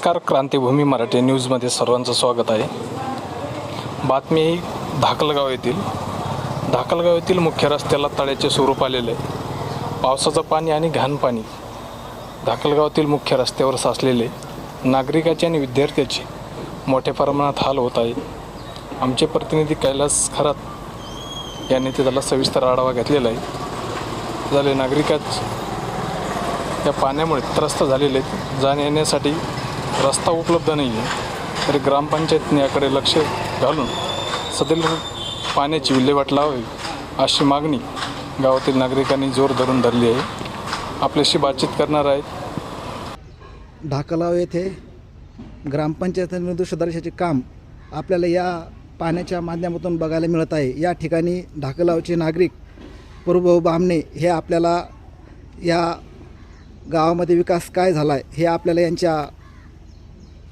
नमस्कार, क्रांतिभूमी मराठी न्यूजमध्ये सर्वांचं स्वागत आहे। बातमी ही धाकलगाव येथील मुख्य रस्त्याला तळ्याचे स्वरूप आलेले आहे। पावसाचं पाणी आणि घाण पाणी धाकलगावातील मुख्य रस्त्यावर साचलेले नागरिकाचे आणि विद्यार्थ्याचे मोठ्या प्रमाणात हाल होत आहे। आमचे प्रतिनिधी कैलास खरात यांनी त्याला सविस्तर आढावा घेतलेला आहे। झाले नागरिकाच या पाण्यामुळे त्रस्त झालेले आहेत। जाण्या येण्यासाठी रस्ता उपलब्ध नाही आहे, तरी ग्रामपंचायतने याकडे लक्ष घालून सदरील पाण्याची विल्हेवाट लावावी अशी मागणी गावातील नागरिकांनी जोर धरून धरली आहे। आपल्याशी बातचीत करणार आहेत। ढाकलगाव येथे ग्रामपंचायत निधी सुधारण्याचे काम आपल्याला या पाण्याच्या माध्यमातून बघायला मिळत आहे। या ठिकाणी ढाकलगावचे नागरिक प्रभू बामणे हे आपल्याला या गावामध्ये विकास काय झाला आहे हे आपल्याला यांच्या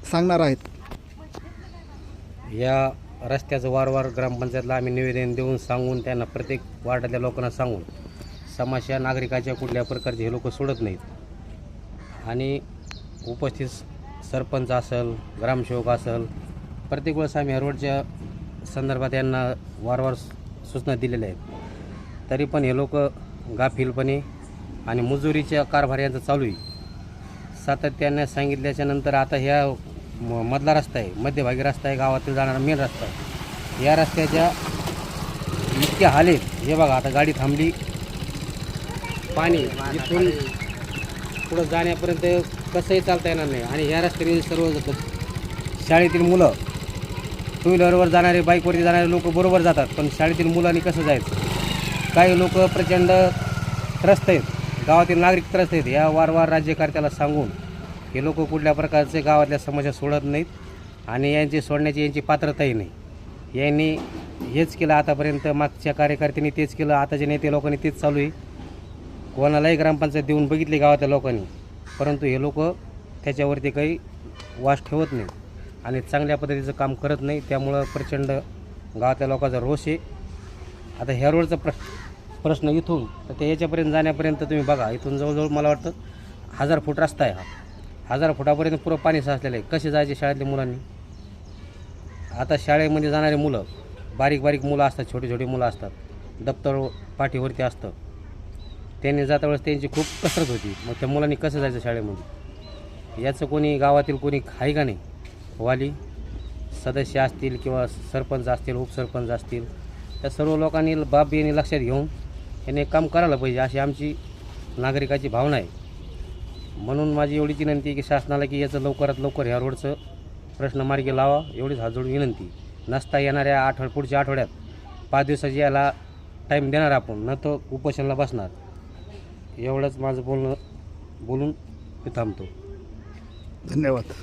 सांगणार आहेत। या रस्त्याचं वारंवार ग्रामपंचायतला आम्ही निवेदन देऊन सांगून त्यांना प्रत्येक वार्डातल्या लोकांना सांगून समाजच्या नागरिकाच्या कुठल्या प्रकारचे हे लोक सोडत नाहीत आणि उपस्थित सरपंच असेल, ग्रामसेवक असेल, प्रत्येक वेळेस आम्ही ह्या रोडच्या संदर्भात यांना वारंवार सूचना दिलेल्या आहेत। तरी पण हे लोक गाफीलपणे आणि मुजुरीच्या कारभार यांचा चालू आहे। सातत्याने सांगितल्याच्या नंतर आता ह्या मधला रस्ता आहे, मध्यभागी रस्ता आहे, गावातील जाणारा मेन रस्ता आहे। या रस्त्याच्या इतक्या हाल आहेत, हे बघा आता गाडी थांबली, पाणी इथून पुढं जाण्यापर्यंत कसंही चालता येणार नाही। आणि ह्या रस्त्याने सर्व शाळेतील मुलं, टू व्हीलरवर जाणारे, बाईकवरती जाणारे लोक बरोबर जातात, पण शाळेतील मुलांनी कसं जायचं? काही लोक प्रचंड त्रस्त आहेत, गावातील नागरिक त्रस्त आहेत। या वारंवार राज्यकर्त्याला सांगून हे लोक कुठल्या प्रकारचे गावातल्या समस्या सोडत नाहीत आणि यांची सोडण्याची यांची पात्रताही नाही। यांनी हेच केलं आतापर्यंत, मागच्या कार्यकर्त्यांनी तेच केलं, आताच्या नेते लोकांनी तेच चालू आहे। कोणालाही ग्रामपंचायत देऊन बघितली गावातल्या लोकांनी, परंतु हे लोक त्याच्यावरती काही वास ठेवत नाही आणि चांगल्या पद्धतीचं काम करत नाही। त्यामुळं प्रचंड गावातल्या लोकांचा रोष आहे। आता ह्या रोडचा प्रश्न इथून तर ते याच्यापर्यंत जाण्यापर्यंत तुम्ही बघा, इथून जवळजवळ मला वाटतं 1000 फूट रस्ता आहे। हा 1000 फुटापर्यंत पुरं पाणी साचलेलं आहे। कसे जायचे शाळेतल्या मुलांनी? आता शाळेमध्ये जाणारे मुलं, बारीक बारीक मुलं असतात, छोटी छोटी मुलं असतात, दप्तर पाठीवरती असतं, त्यांनी जाता वेळेस त्यांची खूप कसरत होती। मग त्या मुलांनी कसं जायचं शाळेमध्ये? याचं कोणी गावातील कोणी आहे का नाही? वाली सदस्य असतील किंवा सरपंच असतील, उपसरपंच असतील, त्या सर्व लोकांनी बाब यांनी लक्षात घेऊन यांनी काम करायला पाहिजे अशी आमची नागरिकाची भावना आहे। म्हणून माझी एवढीच विनंती आहे की शासनाला की याचं लवकरात लवकर ह्या रोडचं प्रश्न मार्गी लावा, एवढीच हात जोडून विनंती। नसता येणाऱ्या पुढच्या आठवड्यात 5 दिवसाची याला टाईम देणार आपण, न तो उपोषणाला बसणार। एवढंच माझं बोलून मी थांबतो। धन्यवाद।